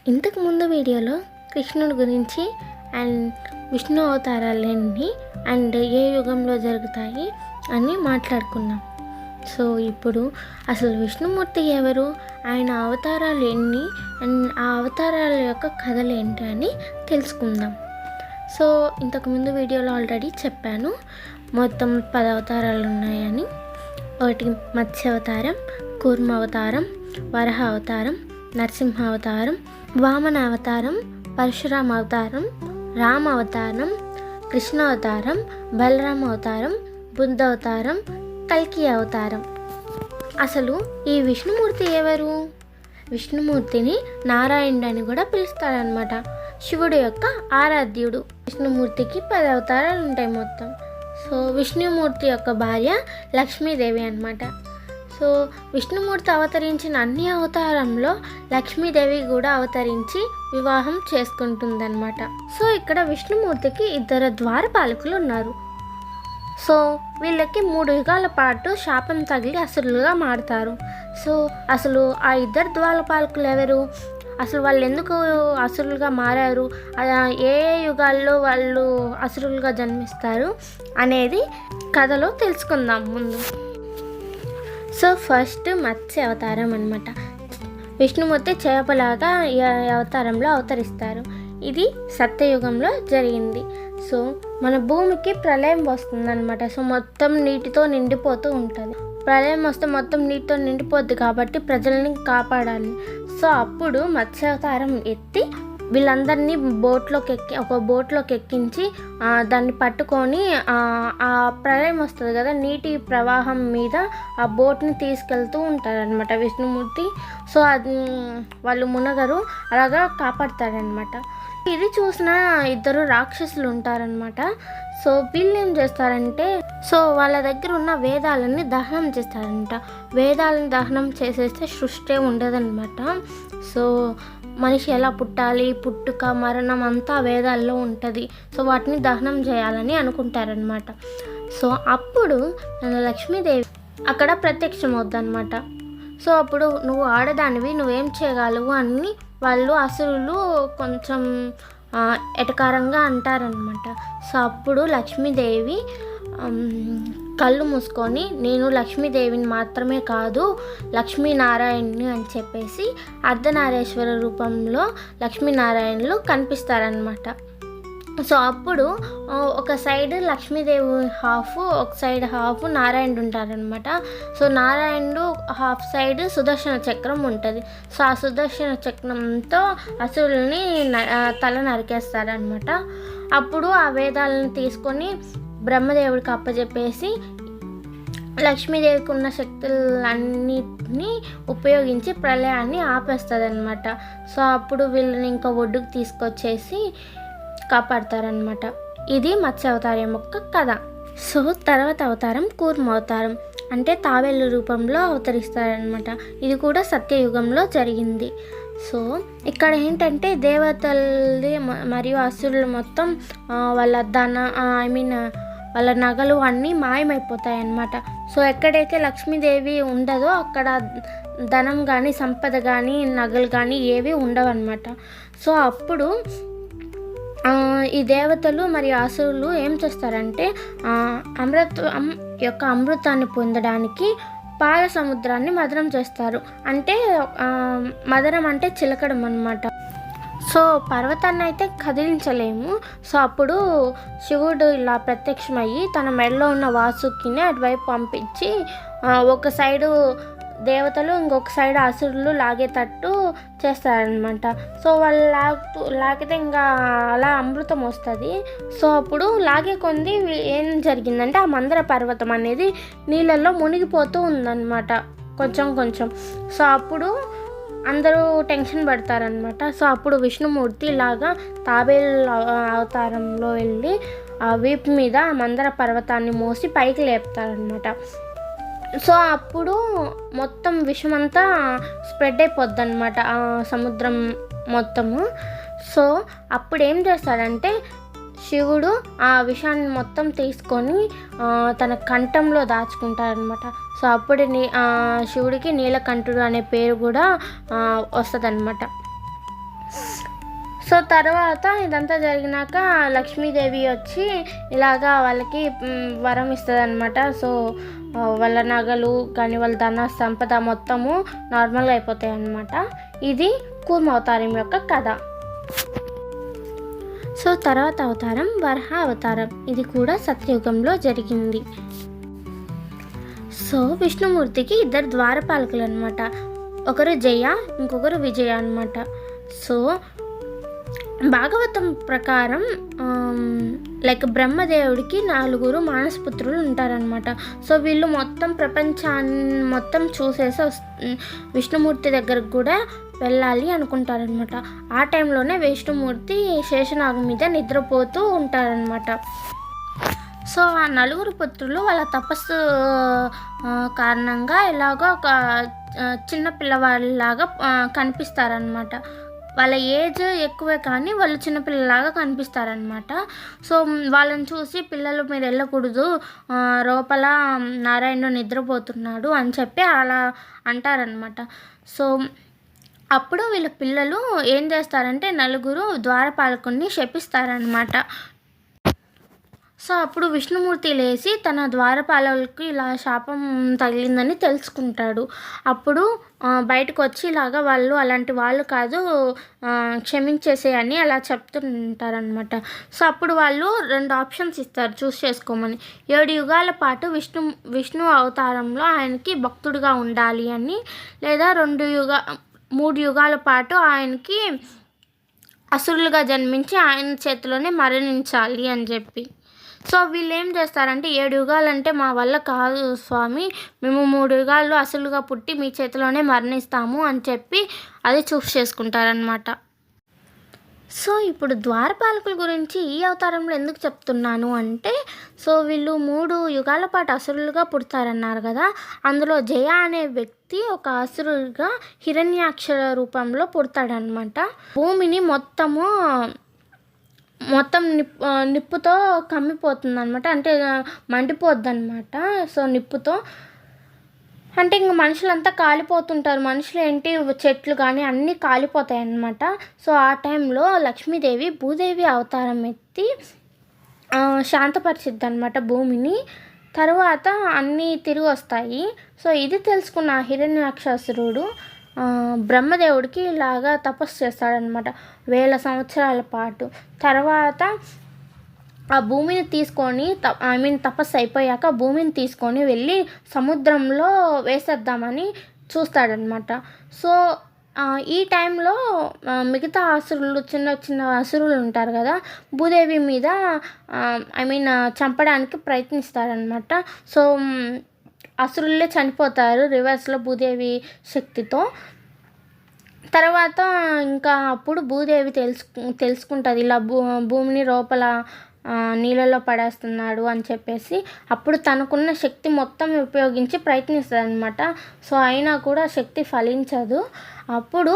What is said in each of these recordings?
ఇంతకు ముందు వీడియోలో కృష్ణుడి గురించి అండ్ విష్ణు అవతారాలన్నీ అండ్ ఏ యుగంలో జరుగుతాయి అని మాట్లాడుకున్నాం. సో ఇప్పుడు అసలు విష్ణుమూర్తి ఎవరు, ఆయన అవతారాలు ఎన్ని అండ్ ఆ అవతారాల యొక్క కథలు ఏంటి అని తెలుసుకుందాం. సో ఇంతకుముందు వీడియోలో ఆల్రెడీ చెప్పాను, మొత్తం 10 అవతారాలు ఉన్నాయని. ఒకటి మత్స్య అవతారం, కూర్మ అవతారం, వరహ అవతారం, నరసింహ అవతారం, వామన అవతారం, పరశురామ అవతారం, రామ అవతారం, కృష్ణ అవతారం, బలరామ అవతారం, బుద్ధ అవతారం, కల్కి అవతారం. అసలు ఈ విష్ణుమూర్తి ఎవరు? విష్ణుమూర్తిని నారాయణుడు అని కూడా పిలుస్తారనమాట. శివుడు యొక్క ఆరాధ్యుడు. విష్ణుమూర్తికి 10 అవతారాలు ఉంటాయి మొత్తం. సో విష్ణుమూర్తి యొక్క భార్య లక్ష్మీదేవి అనమాట. సో విష్ణుమూర్తి అవతరించిన అన్ని అవతారంలో లక్ష్మీదేవి కూడా అవతరించి వివాహం చేసుకుంటుందన్నమాట. సో ఇక్కడ విష్ణుమూర్తికి 2 ద్వారపాలకులు ఉన్నారు. సో వీళ్ళకి 3 యుగాల పాటు శాపం తగిలి అసురులుగా మారుతారు. సో అసలు ఆ 2 ద్వారపాలకులు ఎవరు, అసలు వాళ్ళు ఎందుకు అసురులుగా మారారు, ఏ యుగాల్లో వాళ్ళు అసురులుగా జన్మిస్తారు అనేది కథలో తెలుసుకుందాం ముందు. సో ఫస్ట్ మత్స్య అవతారం అనమాట. విష్ణుమూర్తి చేపలాగా ఈ అవతారంలో అవతరిస్తారు. ఇది సత్యయుగంలో జరిగింది. సో మన భూమికి ప్రళయం వస్తుందన్నమాట. సో మొత్తం నీటితో నిండిపోతూ ఉంటుంది. ప్రళయం వస్తే మొత్తం నీటితో నిండిపోద్ది కాబట్టి ప్రజల్ని కాపాడాలి. సో అప్పుడు మత్స్యావతారం ఎత్తి వీళ్ళందరినీ ఒక బోట్లోకి ఎక్కించి దాన్ని పట్టుకొని ఆ ప్రళయం వస్తుంది కదా, నీటి ప్రవాహం మీద ఆ బోట్ని తీసుకెళ్తూ ఉంటారనమాట విష్ణుమూర్తి. సో అది వాళ్ళు మునగరు, అలాగా కాపాడతారనమాట. ఇది చూసిన 2 రాక్షసులు ఉంటారనమాట. సో వీళ్ళు ఏం చేస్తారంటే, సో వాళ్ళ దగ్గర ఉన్న వేదాలని దహనం చేస్తారంట. వేదాలను దహనం చేసేస్తే సృష్టి ఉండదన్నమాట. సో మనిషి ఎలా పుట్టాలి, పుట్టుక మరణం అంతా వేదాల్లో ఉంటుంది. సో వాటిని దహనం చేయాలని అనుకుంటారనమాట. సో అప్పుడు లక్ష్మీదేవి అక్కడ ప్రత్యక్షం అవుద్దన్నమాట. సో అప్పుడు నువ్వు ఆడదానివి, నువ్వేం చేయగలవు అని వాళ్ళు అసురులు కొంచెం ఎటకారంగా అంటారనమాట. సో అప్పుడు లక్ష్మీదేవి కళ్ళు మూసుకొని, నేను లక్ష్మీదేవిని మాత్రమే కాదు లక్ష్మీనారాయణని అని చెప్పేసి అర్ధనారీశ్వర రూపంలో లక్ష్మీనారాయణులు కనిపిస్తారనమాట. సో అప్పుడు ఒక సైడ్ లక్ష్మీదేవి హాఫ్, ఒక సైడ్ హాఫ్ నారాయణుడు ఉంటారనమాట. సో నారాయణుడు హాఫ్ సైడ్ సుదర్శన చక్రం ఉంటుంది. సో ఆ సుదర్శన చక్రంతో అసురుల్ని తల నరికేస్తారనమాట. అప్పుడు ఆ వేదాలను తీసుకొని బ్రహ్మదేవుడికి అప్పచెప్పేసి లక్ష్మీదేవికి ఉన్న శక్తులన్నిటినీ ఉపయోగించి ప్రళయాన్ని ఆపేస్తుంది అనమాట. సో అప్పుడు వీళ్ళని ఇంకా ఒడ్డుకు తీసుకొచ్చేసి కాపాడతారనమాట. ఇది మత్స్య అవతారం యొక్క కథ. సో తర్వాత అవతారం కూర్మ అవతారం, అంటే తాబేలు రూపంలో అవతరిస్తారనమాట. ఇది కూడా సత్యయుగంలో జరిగింది. సో ఇక్కడ ఏంటంటే దేవతలది మరియు అసురులు మొత్తం వాళ్ళ వాళ్ళ నగలు అన్నీ మాయమైపోతాయి అన్నమాట. సో ఎక్కడైతే లక్ష్మీదేవి ఉండదో అక్కడ ధనం కానీ సంపద కానీ నగలు కానీ ఏవి ఉండవన్నమాట. సో అప్పుడు ఈ దేవతలు మరియు అసురులు ఏం చేస్తారంటే అమృతాన్ని పొందడానికి పాల సముద్రాన్ని మదనం చేస్తారు. అంటే మదనం అంటే చిలకడం అన్నమాట. సో పర్వతాన్ని అయితే కదిలించలేము. సో అప్పుడు శివుడు ఇలా ప్రత్యక్షమయ్యి తన మెడలో ఉన్న వాసుకిని అటువైపు పంపించి ఒక సైడు దేవతలు ఇంకొక సైడ్ అసురులు లాగేటట్టు చేస్తారనమాట. సో వాళ్ళు లాగితే ఇంకా అలా అమృతం వస్తుంది. సో అప్పుడు లాగే కొంది ఏం జరిగిందంటే ఆ మందర పర్వతం అనేది నీళ్ళల్లో మునిగిపోతూ ఉందన్నమాట కొంచెం. సో అప్పుడు అందరూ టెన్షన్ పడతారనమాట. సో అప్పుడు విష్ణుమూర్తి ఇలాగా తాబేలు అవతారంలో వెళ్ళి ఆ వీపు మీద మందర పర్వతాన్ని మోసి పైకి లేపుతారనమాట. సో అప్పుడు మొత్తం విషమంతా స్ప్రెడ్ అయిపోద్ది అనమాట ఆ సముద్రం మొత్తము. సో అప్పుడు ఏం చేస్తాడంటే శివుడు ఆ విషాన్ని మొత్తం తీసుకొని తన కంఠంలో దాచుకుంటారనమాట. సో అప్పుడు శివుడికి నీలకంఠుడు అనే పేరు కూడా వస్తుందన్నమాట. సో తర్వాత ఇదంతా జరిగినాక లక్ష్మీదేవి వచ్చి ఇలాగా వాళ్ళకి వరం ఇస్తుంది అనమాట. సో వాళ్ళ నగలు కానీ వాళ్ళ ధన సంపద మొత్తము నార్మల్గా అయిపోతాయి అన్నమాట. ఇది కూర్మ అవతారం యొక్క కథ. సో తర్వాత అవతారం వరహ అవతారం. ఇది కూడా సత్యయుగంలో జరిగింది. సో విష్ణుమూర్తికి ఇద్దరు ద్వారపాలకులు అనమాట. ఒకరు జయ, ఇంకొకరు విజయ అనమాట. సో భాగవతం ప్రకారం లైక్ బ్రహ్మదేవుడికి 4 మానసపుత్రులు ఉంటారనమాట. సో వీళ్ళు మొత్తం ప్రపంచాన్ని మొత్తం చూసేసి విష్ణుమూర్తి దగ్గరకు కూడా వెళ్ళాలి అనుకుంటారనమాట. ఆ టైంలోనే విష్ణుమూర్తి శేషనాగం మీద నిద్రపోతూ ఉంటారనమాట. సో ఆ 4 పుత్రులు వాళ్ళ తపస్సు కారణంగా ఇలాగో ఒక చిన్న పిల్లవాళ్ళలాగా కనిపిస్తారనమాట. వాళ్ళ ఏజ్ ఎక్కువే కానీ వాళ్ళు చిన్నపిల్లలాగా కనిపిస్తారనమాట. సో వాళ్ళని చూసి పిల్లలు మీరు వెళ్ళకూడదు, లోపల నారాయణుడు నిద్రపోతున్నాడు అని చెప్పి అలా అంటారనమాట. సో అప్పుడు వీళ్ళ పిల్లలు ఏం చేస్తారంటే 4 ద్వారపాలకుల్ని శపిస్తారనమాట. సో అప్పుడు విష్ణుమూర్తి లేచి తన ద్వారపాలకులకు ఇలా శాపం తగిలిందని తెలుసుకుంటాడు. అప్పుడు బయటకు వచ్చి ఇలాగా వాళ్ళు అలాంటి వాళ్ళు కాదు, క్షమించేసేయని అలా చెప్తుంటారనమాట. సో అప్పుడు వాళ్ళు 2 ఆప్షన్స్ ఇస్తారు చూస్ చేసుకోమని. 7 యుగాల పాటు విష్ణు అవతారంలో ఆయనకి భక్తుడిగా ఉండాలి అని, లేదా 3 యుగాల పాటు ఆయనకి అసురులుగా జన్మించి ఆయన చేతిలోనే మరణించాలి అని చెప్పి. సో వీళ్ళు ఏం చేస్తారంటే 7 యుగాలంటే మా వల్ల కాదు స్వామి, మేము 3 యుగాల్లో అసలుగా పుట్టి మీ చేతిలోనే మరణిస్తాము అని చెప్పి అది చూస్ చేసుకుంటారనమాట. సో ఇప్పుడు ద్వారపాలకుల గురించి ఈ అవతారంలో ఎందుకు చెప్తున్నాను అంటే, సో వీళ్ళు 3 యుగాల పాటు అసురులుగా పుడతారన్నారు కదా. అందులో జయ అనే వ్యక్తి ఒక అసురుగా హిరణ్యాక్ష రూపంలో పుడతాడనమాట. భూమిని మొత్తం నిప్పుతో కమ్మిపోతుంది అనమాట. అంటే మండిపోద్ది అనమాట. సో నిప్పుతో అంటే ఇంక మనుషులంతా కాలిపోతుంటారు. మనుషులు ఏంటి, చెట్లు కానీ అన్నీ కాలిపోతాయి అన్నమాట. సో ఆ టైంలో లక్ష్మీదేవి భూదేవి అవతారం ఎత్తి శాంతపరిచిద్ది అనమాట భూమిని. తర్వాత అన్నీ తిరిగి వస్తాయి. సో ఇది తెలుసుకున్న హిరణ్యాక్షాసురుడు బ్రహ్మదేవుడికి ఇలాగా తపస్సు చేస్తాడనమాట 1000 సంవత్సరాల పాటు. తర్వాత ఆ భూమిని తీసుకొని తపస్సు అయిపోయాక భూమిని తీసుకొని వెళ్ళి సముద్రంలో వేసేద్దామని చూస్తాడనమాట. సో ఈ టైంలో మిగతా అసురులు చిన్న అసురులు ఉంటారు కదా, భూదేవి మీద చంపడానికి ప్రయత్నిస్తారనమాట. సో అసురులే చనిపోతారు రివర్స్లో భూదేవి శక్తితో. తర్వాత ఇంకా అప్పుడు భూదేవి తెలుసుకుంటుంది ఇలా భూమిని లోపల నీళ్ళలో పడేస్తున్నాడు అని చెప్పేసి. అప్పుడు తనకున్న శక్తి మొత్తం ఉపయోగించి ప్రయత్నిస్తుంది అనమాట. సో అయినా కూడా శక్తి ఫలించదు. అప్పుడు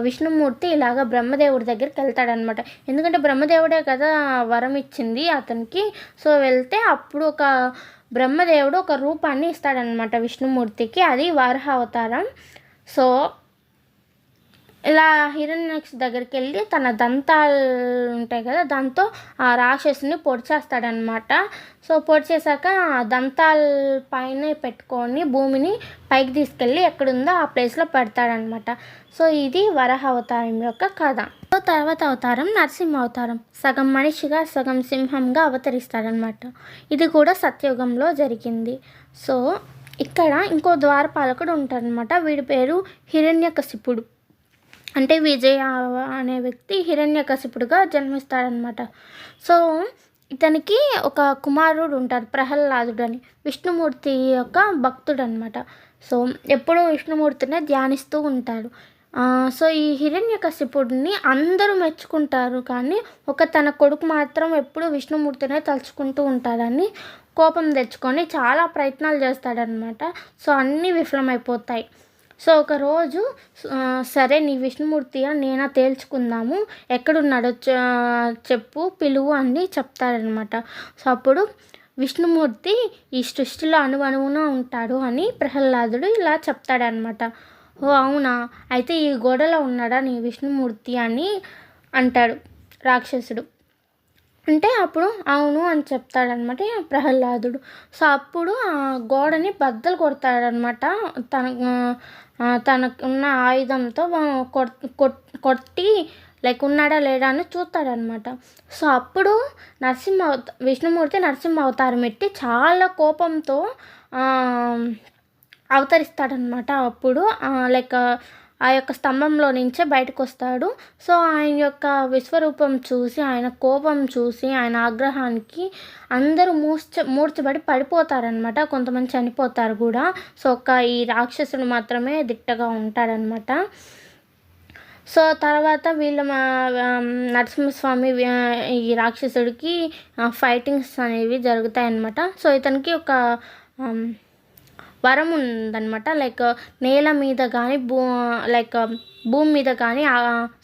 విష్ణుమూర్తి ఇలాగ బ్రహ్మదేవుడి దగ్గరికి వెళ్తాడనమాట. ఎందుకంటే బ్రహ్మదేవుడే కదా వరం ఇచ్చింది అతనికి. సో వెళ్తే అప్పుడు బ్రహ్మదేవుడు ఒక రూపాన్ని ఇస్తాడనమాట విష్ణుమూర్తికి. అది వరాహ అవతారం. సో ఇలా హిరణ్యాక్ష దగ్గరికి వెళ్ళి తన దంతాలు ఉంటాయి కదా, దాంతో ఆ రాక్షసుని పొడిచేస్తాడనమాట. సో పొడిచేసాక దంతాల పైన పెట్టుకొని భూమిని పైకి తీసుకెళ్ళి ఎక్కడుందో ఆ ప్లేస్లో పెడతాడనమాట. సో ఇది వరాహ అవతారం యొక్క కథ. సో తర్వాత అవతారం నరసింహ అవతారం. సగం మనిషిగా సగం సింహంగా అవతరిస్తాడనమాట. ఇది కూడా సత్యయుగంలో జరిగింది. సో ఇక్కడ ఇంకో ద్వారపాలకుడు ఉంటాడనమాట. వీడి పేరు హిరణ్యకశిపుడు. అంటే విజయ అనే వ్యక్తి హిరణ్యకశిపుడుగా జన్మిస్తాడనమాట. సో ఇతనికి ఒక కుమారుడు ఉంటాడు ప్రహ్లాదుడు అని, విష్ణుమూర్తి యొక్క భక్తుడు అనమాట. సో ఎప్పుడూ విష్ణుమూర్తినే ధ్యానిస్తూ ఉంటాడు. సో ఈ హిరణ్యకశిపుడిని అందరూ మెచ్చుకుంటారు, కానీ తన కొడుకు మాత్రం ఎప్పుడూ విష్ణుమూర్తినే తలుచుకుంటూ ఉంటాడని కోపం తెచ్చుకొని చాలా ప్రయత్నాలు చేస్తాడనమాట. సో అన్నీ విఫలమైపోతాయి. సో ఒకరోజు సరే నీ విష్ణుమూర్తిగా నేనా తేల్చుకుందాము, ఎక్కడున్నాడో చెప్పు పిలువు అని చెప్తారనమాట. సో అప్పుడు విష్ణుమూర్తి ఈ సృష్టిలో అణువణువున ఉంటాడు అని ప్రహ్లాదుడు ఇలా చెప్తాడనమాట. ఓ అవునా, అయితే ఈ గోడలో ఉన్నాడా నీ విష్ణుమూర్తి అని అంటాడు రాక్షసుడు. అంటే అప్పుడు అవును అని చెప్తాడనమాట ప్రహ్లాదుడు. సో అప్పుడు ఆ గోడని బద్దలు కొడతాడనమాట. తన తనకున్న ఆయుధంతో కొట్టి లైక్ ఉన్నాడా లేడా అని చూస్తాడనమాట. సో అప్పుడు విష్ణుమూర్తి నరసింహ అవతారం ఎత్తి చాలా కోపంతో అవతరిస్తాడనమాట. అప్పుడు లైక్ ఆ యొక్క స్తంభంలో నుంచే బయటకు వస్తాడు. సో ఆయన యొక్క విశ్వరూపం చూసి, ఆయన కోపం చూసి, ఆయన ఆగ్రహానికి అందరూ మూర్ఛపడి పడిపోతారనమాట. కొంతమంది చనిపోతారు కూడా. సో ఈ రాక్షసుడు మాత్రమే దిట్టగా ఉంటాడనమాట. సో తర్వాత వీళ్ళ నరసింహస్వామి ఈ రాక్షసుడికి ఫైటింగ్స్ అనేవి జరుగుతాయన్నమాట. సో ఇతనికి ఒక వరం ఉందన్నమాట. లైక్ నేల మీద కానీ భూమి మీద కానీ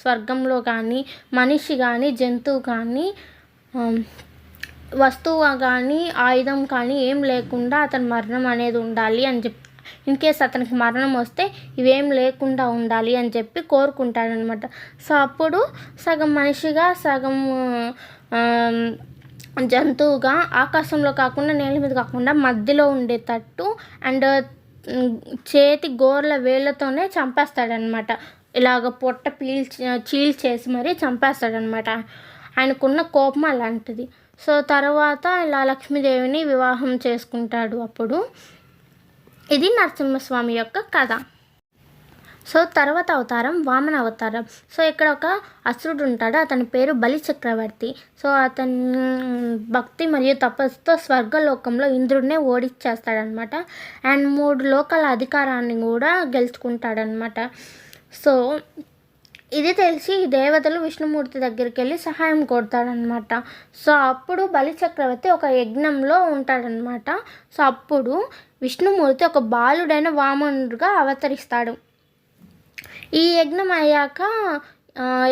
స్వర్గంలో కానీ మనిషి కానీ జంతువు కానీ వస్తువు కానీ ఆయుధం కానీ ఏం లేకుండా అతని మరణం అనేది ఉండాలి అని చెప్పి, ఇన్ కేస్ అతనికి మరణం వస్తే ఇవేం లేకుండా ఉండాలి అని చెప్పి కోరుకుంటాడనమాట. సో అప్పుడు సగం మనిషిగా సగం జంతువుగా ఆకాశంలో కాకుండా నేల మీద కాకుండా మధ్యలో ఉండేటట్టు అండ్ చేతి గోర్ల వేళ్ళతోనే చంపేస్తాడనమాట. ఇలాగ పొట్ట చీల్చేసి మరీ చంపేస్తాడనమాట. ఆయనకున్న కోపం అలాంటిది. సో తర్వాత ఇలా లక్ష్మీదేవిని వివాహం చేసుకుంటాడు. అప్పుడు ఇది నరసింహస్వామి యొక్క కథ. సో తర్వాత అవతారం వామన అవతారం. సో ఇక్కడ ఒక అసురుడు ఉంటాడు, అతని పేరు బలి చక్రవర్తి. సో అతని భక్తి మరియు తపస్సుతో స్వర్గలోకంలో ఇంద్రుడినే ఓడించేస్తాడనమాట. అండ్ 3 లోకాల అధికారాన్ని కూడా గెలుచుకుంటాడనమాట. సో ఇది తెలిసి దేవతలు విష్ణుమూర్తి దగ్గరికి వెళ్ళి సహాయం కోరుతాడనమాట. సో అప్పుడు బలి చక్రవర్తి ఒక యజ్ఞంలో ఉంటాడనమాట. సో అప్పుడు విష్ణుమూర్తి ఒక బాలుడైన వామనుడిగా అవతరిస్తాడు. ఈ యజ్ఞం అయ్యాక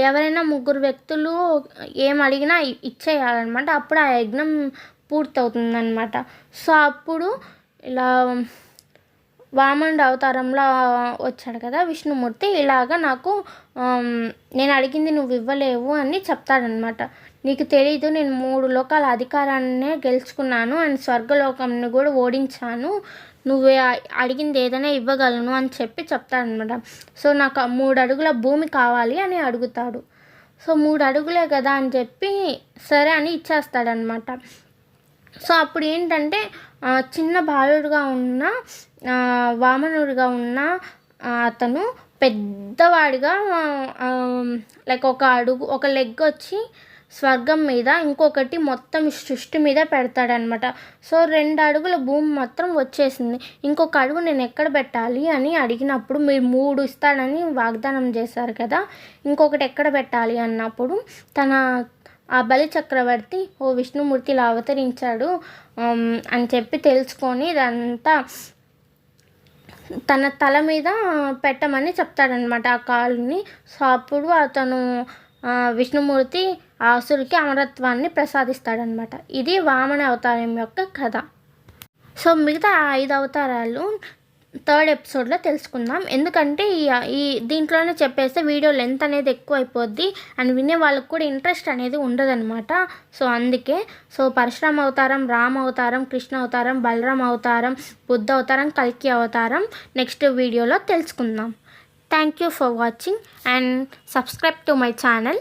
ఎవరైనా 3 వ్యక్తులు ఏం అడిగినా ఇచ్చేయాలన్నమాట. అప్పుడు ఆ యజ్ఞం పూర్తవుతుందన్నమాట. సో అప్పుడు ఇలా వామనుడు అవతారంలో వచ్చాడు కదా విష్ణుమూర్తి, ఇలాగా నాకు నేను అడిగింది నువ్వు ఇవ్వలేవు అని చెప్తాడనమాట. నీకు తెలీదు, నేను 3 లోకాల అధికారాన్నే గెలుచుకున్నాను అండ్ స్వర్గలోకంని కూడా ఓడించాను, నువ్వు అడిగింది ఏదైనా ఇవ్వగలను అని చెప్పి చెప్తాడనమాట. సో నాకు 3 అడుగుల భూమి కావాలి అని అడుగుతాడు. సో 3 అడుగులే కదా అని చెప్పి సరే అని ఇచ్చేస్తాడనమాట. సో అప్పుడు ఏంటంటే చిన్న బాలుడుగా ఉన్న వామనుడిగా ఉన్న అతను పెద్దవాడిగా లైక్ ఒక లెగ్ వచ్చి స్వర్గం మీద, ఇంకొకటి మొత్తం సృష్టి మీద పెడతాడనమాట. సో 2 అడుగుల భూమి మాత్రం వచ్చేసింది. ఇంకొక అడుగు నేను ఎక్కడ పెట్టాలి అని అడిగినప్పుడు మీరు 3 ఇస్తాడని వాగ్దానం చేశారు కదా, ఇంకొకటి ఎక్కడ పెట్టాలి అన్నప్పుడు ఆ బలి చక్రవర్తి విష్ణుమూర్తి ఇలా అవతరించాడు అని చెప్పి తెలుసుకొని ఇదంతా తన తల మీద పెట్టమని చెప్తాడనమాట ఆ కాలుని. సో అప్పుడు అతను విష్ణుమూర్తి ఆ అసురుకి అమరత్వాన్ని ప్రసాదిస్తాడనమాట. ఇది వామన అవతారం యొక్క కథ. సో మిగతా 5 అవతారాలు 3rd ఎపిసోడ్లో తెలుసుకుందాం. ఎందుకంటే ఈ దీంట్లోనే చెప్పేస్తే వీడియో లెంత్ అనేది ఎక్కువ అయిపోద్ది అండ్ వినే వాళ్ళకి కూడా ఇంట్రెస్ట్ అనేది ఉండదన్నమాట. సో అందుకే పరశురామ అవతారం, రామ అవతారం, కృష్ణ అవతారం, బలరామ అవతారం, బుద్ధ అవతారం, కల్కి అవతారం నెక్స్ట్ వీడియోలో తెలుసుకుందాం. Thank you for watching and subscribe to my channel.